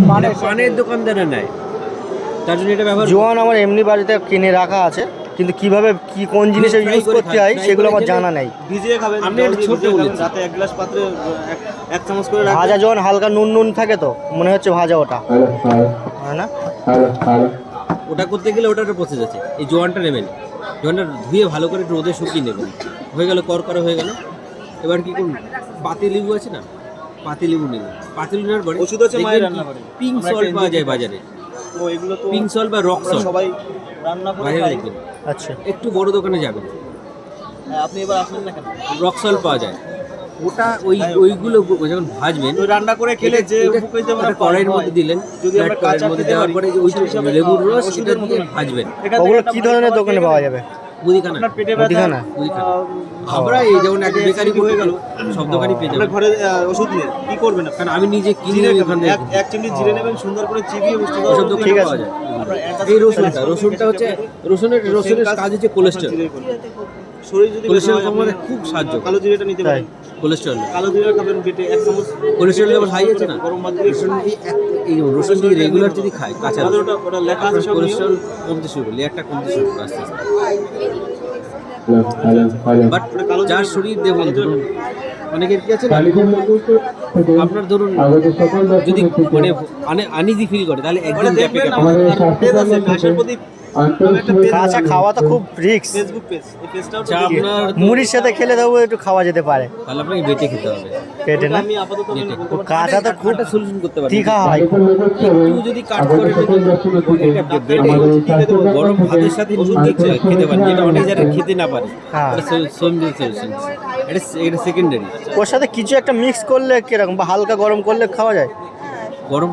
পানের দোকানদারে নেয়, তার জন্য এটা ব্যবহার। জোয়ান আমার এমনি বাড়িতে কিনে রাখা আছে, কিন্তু কিভাবে কি কোন জিনিসে ইউজ করতে হয় সেগুলো আমার জানা নেই। ভিজিয়ে খাবেন, আপনি একটা ছোট বলেছেন। রাতে এক গ্লাস পাত্রে এক চামচ করে রাখবেন। ভাজা জোয়ান হালকা নুন নুন থাকে তো মনে হচ্ছে ভাজা, ওটা হয় না? ওটা করতে গেলে ওটার প্রসেস আছে। এই জোয়ানটা নেবেন, জোয়ানটা ধুয়ে ভালো করে একটু রোদে শুকিয়ে নেবেন, হয়ে গেল করকরা হয়ে গেল। এবার কি করুন, পাতি লেবু আছে না, পাতি লেবু নেবেন। পাতি লেবু নেওয়ার পরে ওষুধ আছে মায়ের রান্না করে, পিঙ্ক সল্ট পাওয়া যায় বাজারে, তো এগুলো তো পিঙ্ক সল্ট বা রক সল্ট সবাই রান্না করে বাজারে খায়। দেখবেন। আচ্ছা, একটু বড় দোকানে যাবেন, হ্যাঁ, আপনি এবার আসলেন না কেন? রক সল্ট পাওয়া যায়। ওটা ওইগুলো যখন ভাজবেন, তো রান্না করে খেলে যে এটা উপকৃত আমরা কড়াইয়ের পাই, মধ্যে দিলেন, যদি আমরা কড়াইয়ের কাঁচা মধ্যে খেতে দেওয়ার পারি, পরে ওই সেই হিসাবে লেবুর রস এটা ওষুধের দিয়ে মতো ভাজবেন। এখান থেকে ওগুলো একটা কি ভারী ধরনের খাবার দোকানে খেলে পাওয়া যাবে? মুদিখানা, আপনার পেটে মুদিখানা? মুদিখানা। ও। আমরা এই যেমন এক বেকারি হয়ে গেল, সব দোকানই পেয়ে আপনার যাবেন। ঘরে ওষুধ নেই, কি করবেন আপনি? কারণ আমি নিজে কিনে জিরে ওখান খাবেন, থেকে এক চিমটি জিরে নেবেন, সুন্দর করে চিবিয়ে পুষ্টিকর ওসব ওষুধ দোকানে ঠিক খাবেন। আছে। পাওয়া যায়। আপনার এই রসুনটা হচ্ছে রসুনের কাজ হচ্ছে কোলেস্টেরল। জিরে করুন। শরীর যদি কোলেস্টেরল ব্যথা হয়, কমাতে আপনি খুব সাহায্য করে। কালো জিরেটা নিতে পারেন। কোলেস্টেরল, কালো জিরে খাবেন পেটে এক চামচ। কোলেস্টেরল লেভেল হাই আছে না, গরম ভাত দিয়ে এই রসুন দিয়ে রেগুলার যদি খায় কাঁচা আমাদের রসুন, ওটা লেখা আছে সব নিয়ম। কোলেস্টেরল কমতে শুরু করে, লেয়ারটা কমতে শুরু করে আস্তে আস্তে। বাট যার শরীর দেখুন, ধরুন অনেকের কি আছে না, আপনার ধরুন যদি মানে আনইজি ফিল করে, তাহলে একদিন গ্যাপে দেখবেন গ্যাপে আমার পেজ আছে, ঘাসের প্রদীপ নামে একটা পেজ কাঁচা আছে, খাওয়া তো খুব রিস্ক। Facebook page. এই পেজটাও তো যা দেখি। আপনার মুড়ির সাথে খেলে দেবো একটু খাওয়া যেতে পারে তাহলে আপনাকে বেটে খেতে হবে। পেটে না। আমি আপাতত আমি বলতে পারছি না। কাঁচা তো খুব একটা সলিউশন করতে পারেন। তীখা হয়। একটু যদি কাট করে এটা বেটে গরম ভাতের সাথে নুন দিয়ে খেতে পারেন, যেটা অনেক জায়গায় খেতে না পারে। হ্যাঁ। এটা সলিউশন, এটা সেকেন্ডারি। ওর সাথে কিছু একটা মিক্স করলে কিরকম, বা হালকা গরম করলে খাওয়া যায়? গরম